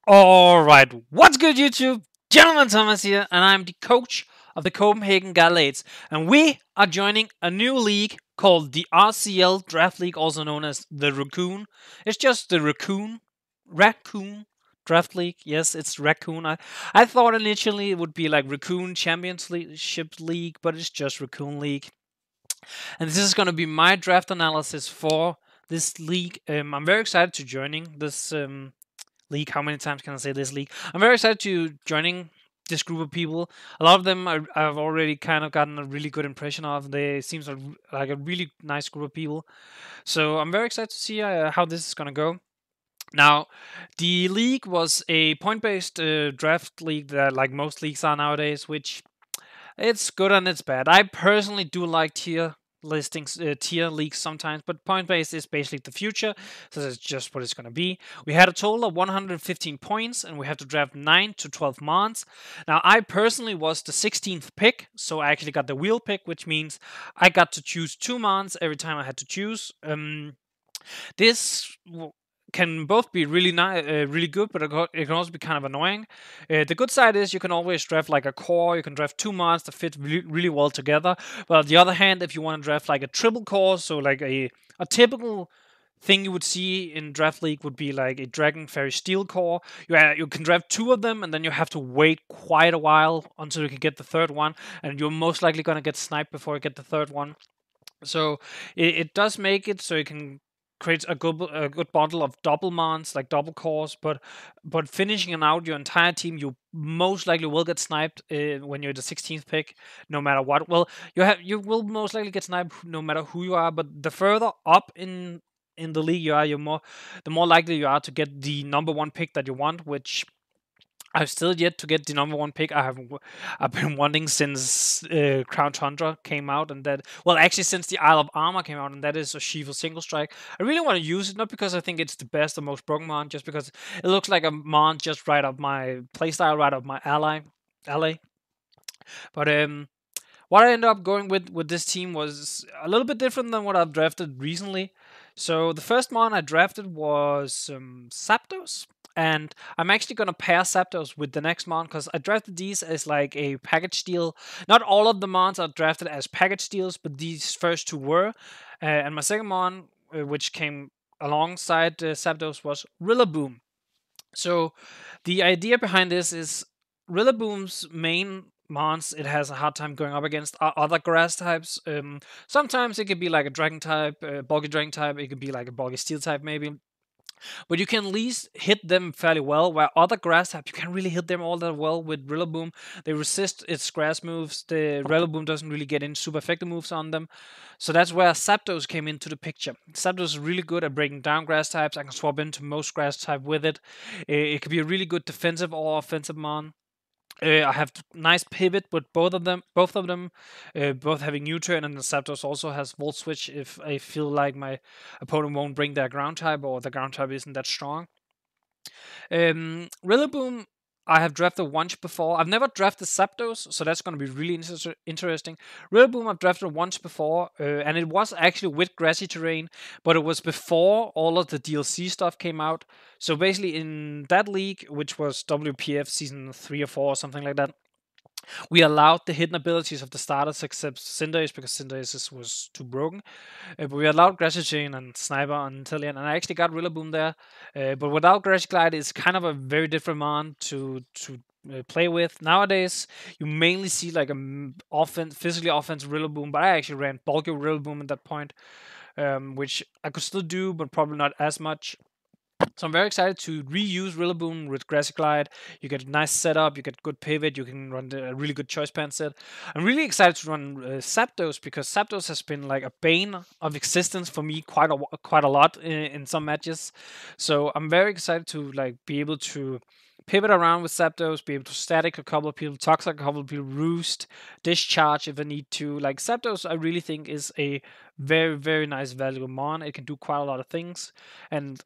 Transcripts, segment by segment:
Alright, what's good YouTube? Gentleman Thomas here, and I'm the coach of the Copenhagen Galates, and we are joining a new league called the RCL Draft League, also known as the Raccoon. It's just the Raccoon Draft League. Yes, it's Raccoon. I thought initially it would be like Raccoon Championship League, but it's just Raccoon League. And this is going to be my draft analysis for this league. I'm very excited to joining this league. How many times can I say this league? I'm very excited to joining this group of people. A lot of them I've already kind of gotten a really good impression of. They seems like a really nice group of people. So I'm very excited to see how this is gonna go. Now, the league was a point-based draft league that, like most leagues are nowadays, which it's good and it's bad. I personally do like tier listings, tier leagues sometimes, but point based is basically the future, so that's just what it's going to be. We had a total of 115 points, and we have to draft 9 to 12 mons. Now, I personally was the 16th pick, so I actually got the wheel pick, which means I got to choose 2 mons every time I had to choose. This can both be really really good, but it can also be kind of annoying. The good side is you can always draft like a core. You can draft 2 mons that fit really well together. But on the other hand, if you want to draft like a triple core, so like a typical thing you would see in draft league would be like a dragon fairy steel core. You can draft 2 of them, and then you have to wait quite a while until you can get the third one, and you're most likely going to get sniped before you get the third one. So it does make it so you can create a good bundle of double mons, like double cores, but finishing out your entire team, you most likely will get sniped when you're the 16th pick, no matter what. Well, you will most likely get sniped no matter who you are, but the further up in the league you are, the more likely you are to get the number 1 pick that you want, which I've still yet to get the number 1 pick. I've been wanting since Crown Tundra came out, and actually since the Isle of Armor came out, and that is a Shiva single strike. I really want to use it, not because I think it's the best or most broken mon, just because it looks like a mon just right up my playstyle, right up my alley. But what I ended up going with this team was a little bit different than what I've drafted recently. So the first mon I drafted was Sabados, and I'm actually gonna pair Sabados with the next mon because I drafted these as like a package deal. Not all of the mons are drafted as package deals, but these first 2 were. And my second mon, which came alongside Sabados, was Willowboom. So the idea behind this is Rillaboom's main mons it has a hard time going up against other grass types. Sometimes it could be like a dragon type, bulky dragon type. It could be like a bulky steel type maybe. But you can at least hit them fairly well, where other grass types, you can't really hit them all that well with Rillaboom. They resist its grass moves. The Rillaboom doesn't really get in super effective moves on them. So that's where Zapdos came into the picture. Zapdos is really good at breaking down grass types. I can swap into most grass type with it. It could be a really good defensive or offensive mon. I have nice pivot with both of them, both having U-turn, and the Zapdos also has Volt Switch if I feel like my opponent won't bring their ground type or the ground type isn't that strong. Rillaboom, I have drafted once before. I've never drafted Zapdos, so that's going to be really interesting. Rillaboom I've drafted once before, and it was actually with grassy terrain, but it was before all of the DLC stuff came out. So basically, in that league, which was WPF season 3 or 4 or something like that, we allowed the hidden abilities of the starters except Cinderace because Cinderace was too broken. But we allowed Grassy Chain and Sniper and Tillian, and I actually got Rillaboom there. But without Grassy Glide, it's kind of a very different mon to play with. Nowadays, you mainly see like a physically offensive Rillaboom, but I actually ran bulky Rillaboom at that point, which I could still do, but probably not as much. So I'm very excited to reuse Rillaboom with Grassy Glide. You get a nice setup, you get good pivot, you can run a really good choice pan set. I'm really excited to run Zapdos because Zapdos has been like a bane of existence for me quite a lot in some matches. So I'm very excited to like be able to pivot around with Zapdos, be able to static a couple of people, toxic a couple of people, roost, discharge if I need to. Like Zapdos, I really think is a very, very nice value mon. It can do quite a lot of things. And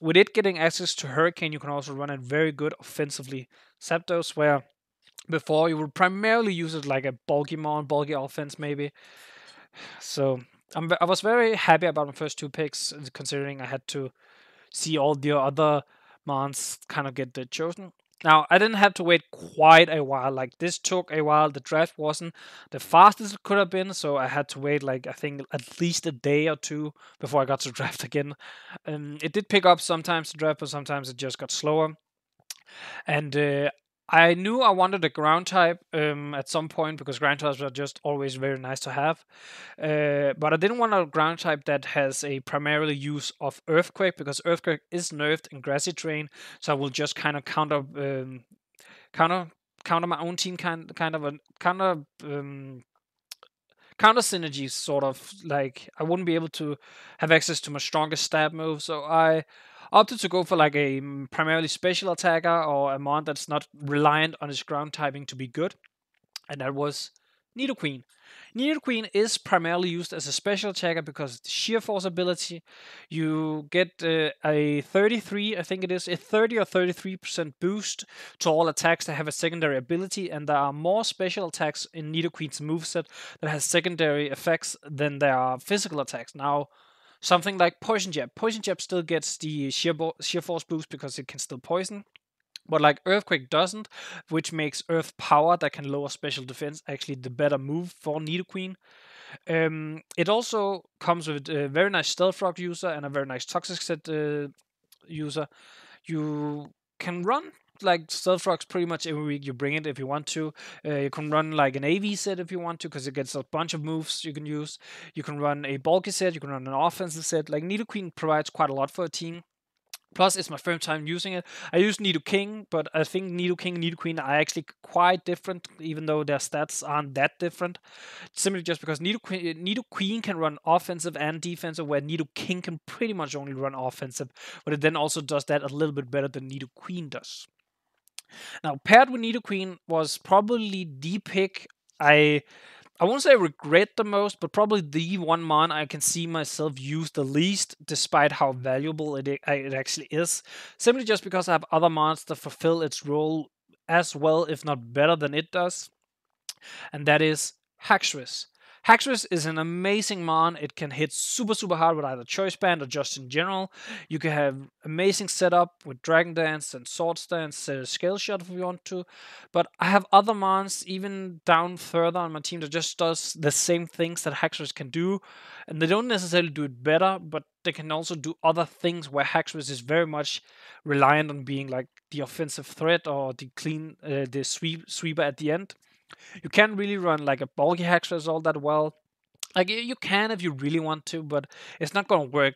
with it getting access to Hurricane, you can also run it very good offensively. Zapdos, where before you would primarily use it like a bulky mon, bulky offense maybe. So I was very happy about my first 2 picks, considering I had to see all the other mons kind of get chosen. Now, I didn't have to wait quite a while. Like, this took a while. The draft wasn't the fastest it could have been, so I had to wait, like, I think at least a day or two before I got to draft again. It did pick up sometimes, the draft, but sometimes it just got slower. And I knew I wanted a ground type at some point because ground types are just always very nice to have. But I didn't want a ground type that has a primarily use of Earthquake because Earthquake is nerfed in grassy terrain, so I will just kind of counter counter my own team kind of a counter synergies, sort of. Like, I wouldn't be able to have access to my strongest stab move, so I opted to go for like a primarily special attacker or a mon that's not reliant on his ground typing to be good, and that was Nidoqueen. Nidoqueen is primarily used as a special attacker because of the sheer force ability. You get a 33, I think it is, a 30 or 33% boost to all attacks that have a secondary ability, and there are more special attacks in Nidoqueen's moveset that has secondary effects than there are physical attacks. Now, something like Poison Jab. Poison Jab still gets the sheer force boost because it can still poison. But like Earthquake doesn't, which makes Earth Power that can lower special defense actually the better move for Nidoqueen. It also comes with a very nice Stealth Rock user and a very nice Toxic Set user. You can run like Stealth Rocks pretty much every week you bring it if you want to. You can run like an AV set if you want to because it gets a bunch of moves you can use. You can run a bulky set, you can run an offensive set. Like, Nidoqueen provides quite a lot for a team. Plus, it's my first time using it. I use Nidoking, but I think Nidoking and Nidoqueen are actually quite different, even though their stats aren't that different. Simply just because Nidoqueen can run offensive and defensive, where Nidoking can pretty much only run offensive, but it then also does that a little bit better than Nidoqueen does. Now, paired with Nidoqueen was probably the pick I won't say I regret the most, but probably the one mon I can see myself use the least, despite how valuable it actually is. Simply just because I have other mons that fulfill its role as well, if not better than it does, and that is Hackstress. Hackstress is an amazing mon. It can hit super, super hard with either Choice Band or just in general. You can have amazing setup with Dragon Dance and Sword Stance, Scale Shot if you want to. But I have other mons even down further on my team that just does the same things that Hackstress can do. And they don't necessarily do it better, but they can also do other things where Hackstress is very much reliant on being like the offensive threat or the sweeper at the end. You can't really run like a bulky Hackstress all that well. Like, you can if you really want to, but it's not going to work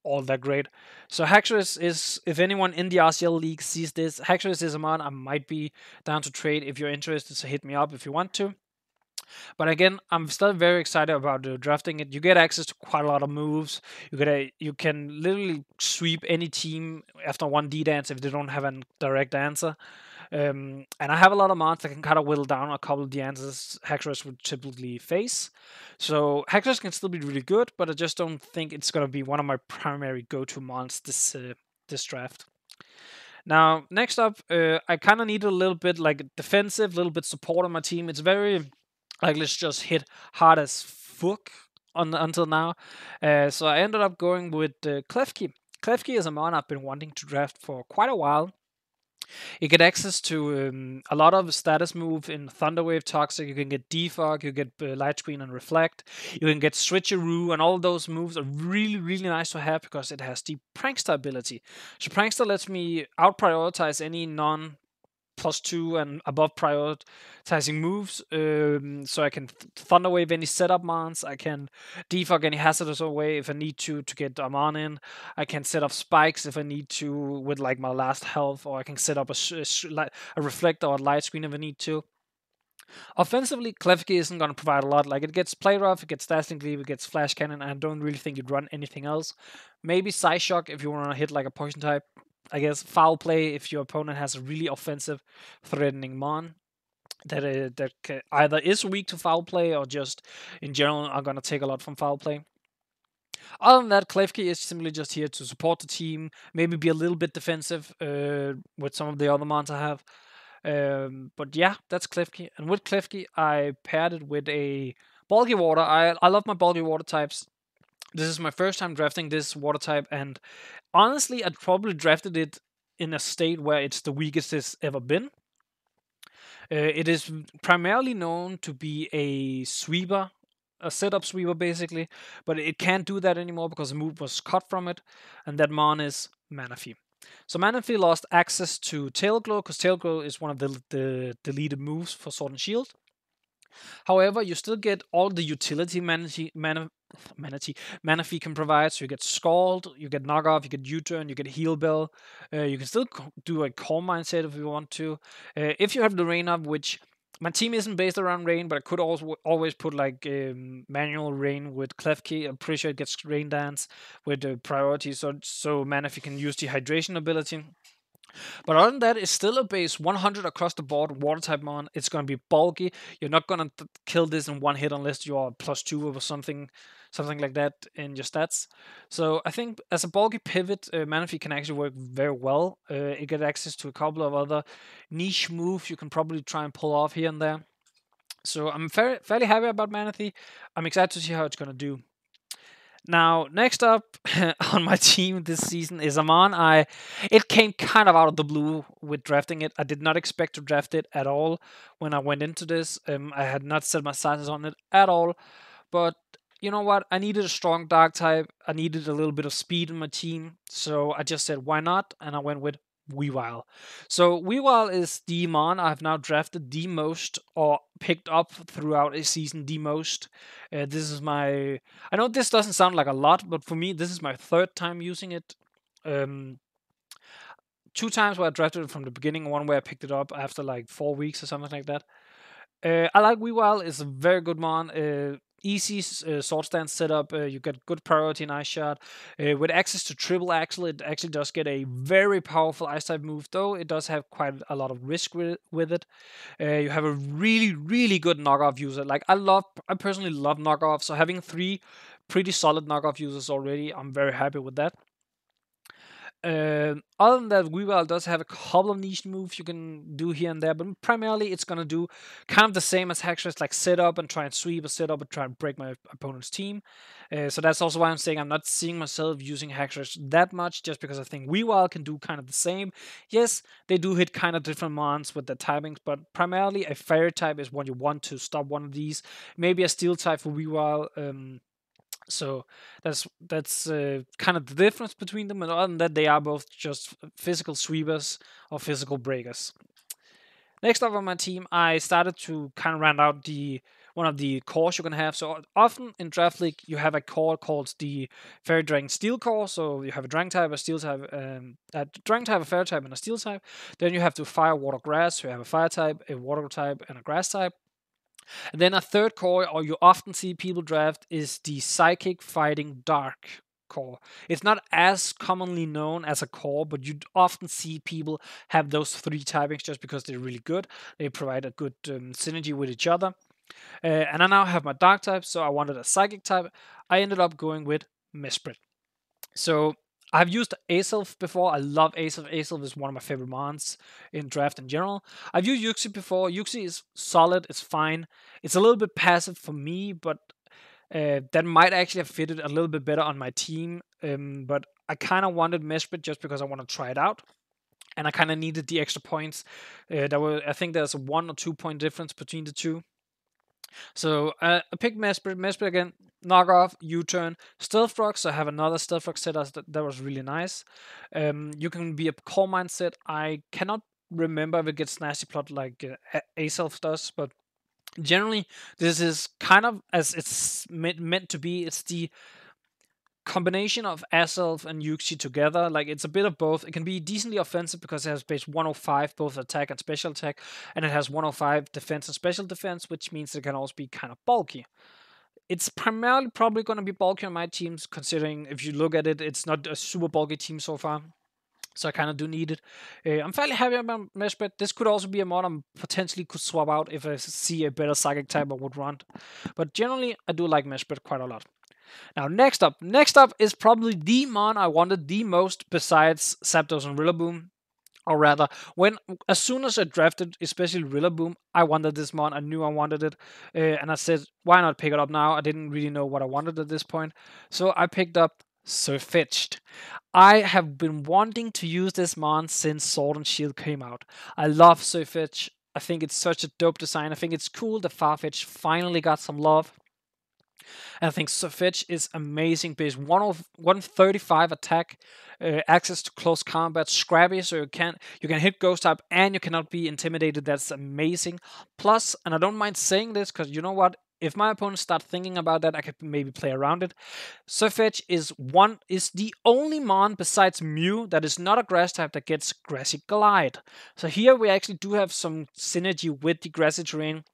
all that great. So Hackstress is, if anyone in the RCL league sees this, Hackstress is a mon I might be down to trade. If you're interested, so hit me up if you want to. But again, I'm still very excited about drafting it. You get access to quite a lot of moves. You can literally sweep any team after one D dance if they don't have a direct answer. And I have a lot of mods that can kind of whittle down a couple of the answers Hackstress would typically face. So Hackstress can still be really good, but I just don't think it's going to be one of my primary go-to mods this draft. Now, next up, I kind of need a little bit like defensive, a little bit support on my team. It's very like, let's just hit hard as fuck until now. So I ended up going with Klefki. Klefki is a mon I've been wanting to draft for quite a while. You get access to a lot of status move in Thunderwave Toxic. You can get Defog, you get Light Screen and Reflect. You can get Switcheroo, and all those moves are really, really nice to have because it has the Prankster ability. So Prankster lets me out prioritize any non +2 and above prioritizing moves. So I can Thunderwave any setup mons. I can defog any hazardous away if I need to get a mon in. I can set up spikes if I need to with like my last health, or I can set up a reflector or a light screen if I need to. Offensively, Klefki isn't going to provide a lot. Like, it gets Play Rough, it gets Dazzling Gleam, it gets Flash Cannon, and I don't really think you'd run anything else. Maybe Psyshock if you want to hit like a poison type. I guess Foul Play if your opponent has a really offensive, threatening mon that either is weak to Foul Play or just in general are going to take a lot from Foul Play. Other than that, Klefki is simply just here to support the team, maybe be a little bit defensive with some of the other mons I have. But yeah, that's Klefki. And with Klefki, I paired it with a bulky water. I love my bulky water types. This is my first time drafting this water type, and honestly, I'd probably drafted it in a state where it's the weakest it's ever been. It is primarily known to be a sweeper, a setup sweeper basically, but it can't do that anymore because the move was cut from it, and that mon is Manafee. So Manafee lost access to Tailglow because Tailglow is one of the deleted moves for Sword and Shield. However, you still get all the utility Manafee can provide. So you get Scald, you get Knock Off, you get U-Turn, you get Heal Bell. You can still do a Core Mindset if you want to. If you have the Rain up, which my team isn't based around Rain, but I could also always put like manual Rain with Klefki. I'm pretty sure it gets Rain Dance with the priority, so Manafee can use the Hydration ability. But other than that, it's still a base 100 across the board, water type mon. It's going to be bulky. You're not going to kill this in one hit unless you are +2 or something like that in your stats. So I think as a bulky pivot, Manafee can actually work very well. It gets access to a couple of other niche moves you can probably try and pull off here and there. So I'm fairly happy about Manafee. I'm excited to see how it's going to do. Now, next up on my team this season is Amon. It came kind of out of the blue with drafting it. I did not expect to draft it at all when I went into this. I had not set my sights on it at all. But you know what? I needed a strong dark type. I needed a little bit of speed in my team. So I just said, why not? And I went with Wewild. So Wewild is the mon I've now drafted the most or picked up throughout a season the most. This is my. I know this doesn't sound like a lot, but for me, this is my third time using it. 2 times where I drafted it from the beginning, one where I picked it up after like 4 weeks or something like that. I like Wewild. It's a very good mon. Easy sword stance setup. You get good priority in Ice Shot. With access to triple axle, it actually does get a very powerful ice type move, though it does have quite a lot of risk with it. You have a really, really good knockoff user. Like I personally love knockoff, so having 3 pretty solid knockoff users already, I'm very happy with that. Other than that, Wewild does have a couple of niche moves you can do here and there, but primarily it's gonna do kind of the same as Hackstress, like set up and try and sweep, or set up and try and break my opponent's team. So that's also why I'm saying I'm not seeing myself using Hackstress that much, just because I think Wewild can do kind of the same. Yes, they do hit kind of different mons with the typings, but primarily a fire type is what you want to stop one of these. Maybe a steel type for Wewild. So that's kind of the difference between them, and other than that, they are both just physical sweepers or physical breakers. Next up on my team, I started to kind of round out one of the cores you can have. So often in Draft League, you have a core called the Fairy Dragon Steel core. So you have a Dragon type, a Steel type, a Dragon type, a Fairy type, and a Steel type. Then you have to Fire, Water, Grass. So you have a Fire type, a Water type, and a Grass type. And then a third core, or you often see people draft, is the Psychic Fighting Dark core. It's not as commonly known as a core, but you often see people have those 3 typings just because they're really good. They provide a good synergy with each other. And I now have my Dark type, so I wanted a Psychic type. I ended up going with Misprit. So I've used Azelf before. I love Azelf. Azelf is one of my favorite mons in draft in general. I've used Yuxi before. Yuxi is solid. It's fine. It's a little bit passive for me, but that might actually have fitted a little bit better on my team. But I kind of wanted Misprit just because I want to try it out. And I kind of needed the extra points. I think there's a 1 or 2 point difference between the two. So I picked Misprit. Misprit again, knockoff, U-turn, stealth rock. So I have another stealth rock set that was really nice. You can be a core mindset. I cannot remember if it gets nasty plot like Azelf does, but generally this is kind of as it's meant to be. It's the combination of Azelf and Yuxi together. Like it's a bit of both. It can be decently offensive because it has base 105 both attack and special attack, and it has 105 defense and special defense, which means it can also be kind of bulky. It's primarily probably going to be bulky on my teams, considering if you look at it, it's not a super bulky team so far. So I kind of do need it. I'm fairly happy about Misprit. This could also be a mod I potentially could swap out if I see a better Psychic type I would run. But generally, I do like Misprit quite a lot. Now, next up is probably the mon I wanted the most besides Sabados and Willowboom. Or rather, as soon as I drafted, especially Willowboom, I wanted this mon. I knew I wanted it. And I said, why not pick it up now? I didn't really know what I wanted at this point. So I picked up Sophich. I have been wanting to use this mon since Sword and Shield came out. I love Sophich. I think it's such a dope design. I think it's cool that Farfetch finally got some love. And I think Sophich is amazing because 135 attack, access to close combat, scrappy, so you can hit ghost type and you cannot be intimidated. That's amazing. Plus, and I don't mind saying this because you know what? If my opponents start thinking about that, I could maybe play around it. Sophich is the only mon besides Mew that is not a grass type that gets Grassy Glide. So here we actually do have some synergy with the grassy terrain.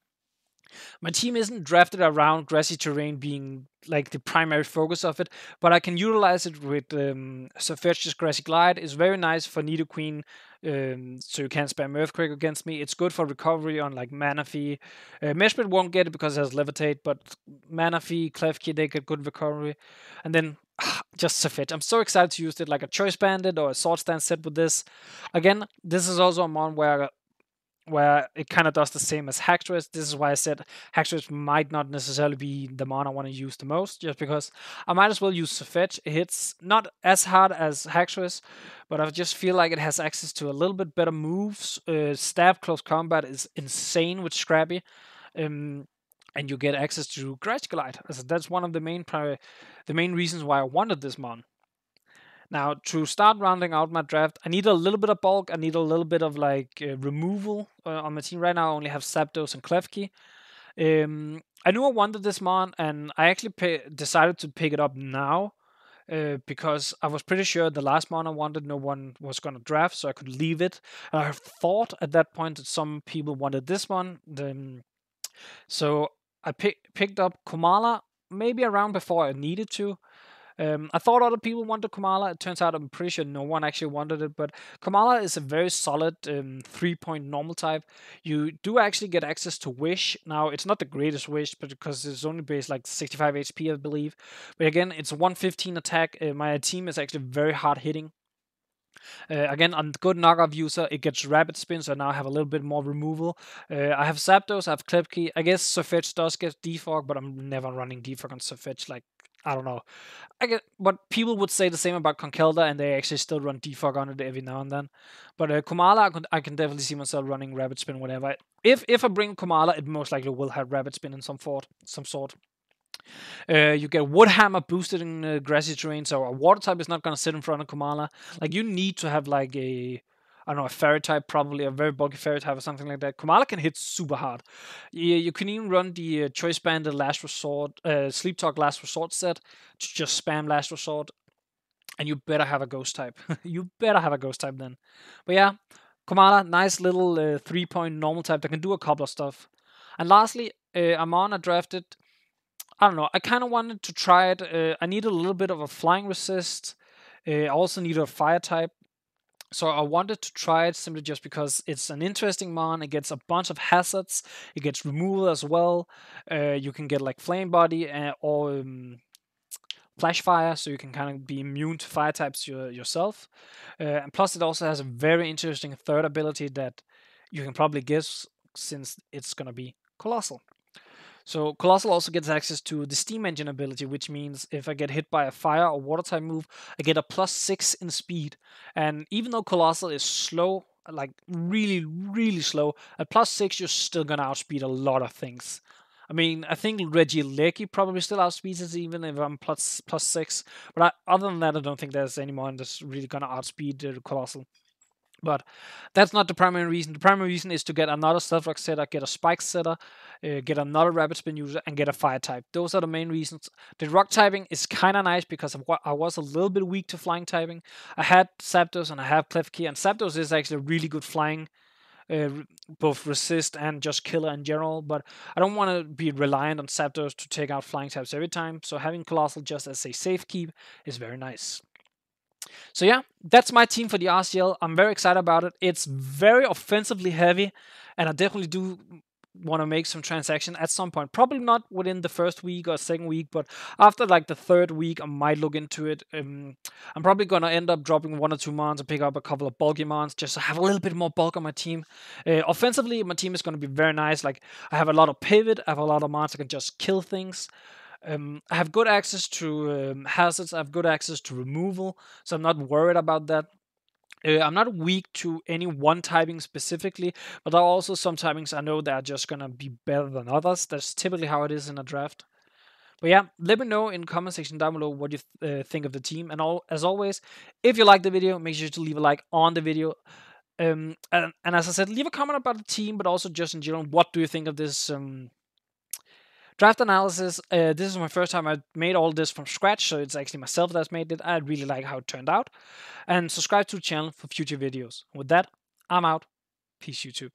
My team isn't drafted around grassy terrain being like the primary focus of it, but I can utilize it with Sophich's Grassy Glide. It's very nice for Neoqueen, so you can't spam Earthquake against me. It's good for recovery on like Manafee. Misprit won't get it because it has Levitate, but Manafee, Klefki, they get good recovery. And then just Sophich. I'm so excited to use it like a Choice Bandit or a Sword Stand set with this. Again, this is also a mon where it kind of does the same as Hackstress. This is why I said Hackstress might not necessarily be the mon I want to use the most, just because I might as well use Sophich. It hits not as hard as Hackstress, but I just feel like it has access to a little bit better moves. Stab close combat is insane with Scrappy. And you get access to Grass Glide. That's one of the main reasons why I wanted this mon. Now, to start rounding out my draft, I need a little bit of bulk. I need a little bit of like removal on my team. Right now, I only have Sabados and Klefki. I knew I wanted this mon, and I actually decided to pick it up now because I was pretty sure the last mon I wanted, no one was going to draft, so I could leave it. And I thought at that point that some people wanted this one. So I picked up Komala maybe around before I needed to. I thought other people wanted Komala. It turns out I'm pretty sure no one actually wanted it, but Komala is a very solid 3-point normal type. You do actually get access to Wish. Now, it's not the greatest Wish, but because it's only based like 65 HP, I believe. But again, it's 115 attack. My team is actually very hard hitting. Again, on good knockoff user, it gets rapid spin, so now I have a little bit more removal. I have Zapdos, I have Klefki. I guess Sophich does get defog, but I'm never running defog on Sophich. Like, I don't know. I get, but people would say the same about Conkelda, and they actually still run defog on it every now and then. But Komala, I can definitely see myself running rapid spin whenever. If I bring Komala, it most likely will have rapid spin in some sort. You get Wood Hammer boosted in grassy terrain, so a water type is not going to sit in front of Komala. Like, you need to have like I don't know, a fairy type, probably a very bulky fairy type or something like that. Komala can hit super hard. You can even run the Choice Bandit Last Resort, Sleep Talk Last Resort set to just spam Last Resort, and you better have a ghost type. You better have a ghost type then. But yeah, Komala, nice little 3-point normal type that can do a couple of stuff. And lastly, Amon, I drafted. I don't know. I kind of wanted to try it. I needed a little bit of a flying resist. I also needed a fire type. So I wanted to try it simply just because it's an interesting mon. It gets a bunch of hazards. It gets removal as well. You can get like flame body or flash fire, so you can kind of be immune to fire types yourself. And plus, it also has a very interesting third ability that you can probably guess since it's gonna be Colossal. So Colossal also gets access to the Steam Engine ability, which means if I get hit by a fire or water type move, I get a +6 in speed. And even though Colossal is slow, like really, really slow, at +6 you're still gonna outspeed a lot of things. I mean, I think Regieleki probably still outspeeds it even if I'm +6. But other than that, I don't think there's anyone that's really gonna outspeed Colossal. But that's not the primary reason. The primary reason is to get another Stealth Rock setter, get a Spike setter, get another Rapid Spin user, and get a Fire type. Those are the main reasons. The Rock typing is kind of nice because I was a little bit weak to flying typing. I had Zapdos and I have Klefki, and Zapdos is actually a really good flying, both resist and just killer in general. But I don't want to be reliant on Zapdos to take out flying types every time. So having Colossal just as a safe keep is very nice. So yeah, that's my team for the RCL. I'm very excited about it. It's very offensively heavy, and I definitely do want to make some transaction at some point. Probably not within the first week or second week, but after like the third week, I might look into it. I'm probably gonna end up dropping 1 or 2 mons and pick up a couple of bulky mons just to have a little bit more bulk on my team. Offensively, my team is gonna be very nice. Like, I have a lot of pivot, I have a lot of mons that can just kill things. I have good access to hazards. I have good access to removal, so I'm not worried about that. I'm not weak to any one typing specifically, but there are also some typings I know that are just gonna be better than others. That's typically how it is in a draft. But yeah, let me know in the comment section down below what you think of the team. And as always, if you like the video, make sure to leave a like on the video. And as I said, leave a comment about the team, but also just in general, what do you think of this draft analysis? This is my first time I made all this from scratch, so it's actually myself that's made it. I really like how it turned out. And subscribe to the channel for future videos. With that, I'm out. Peace, YouTube.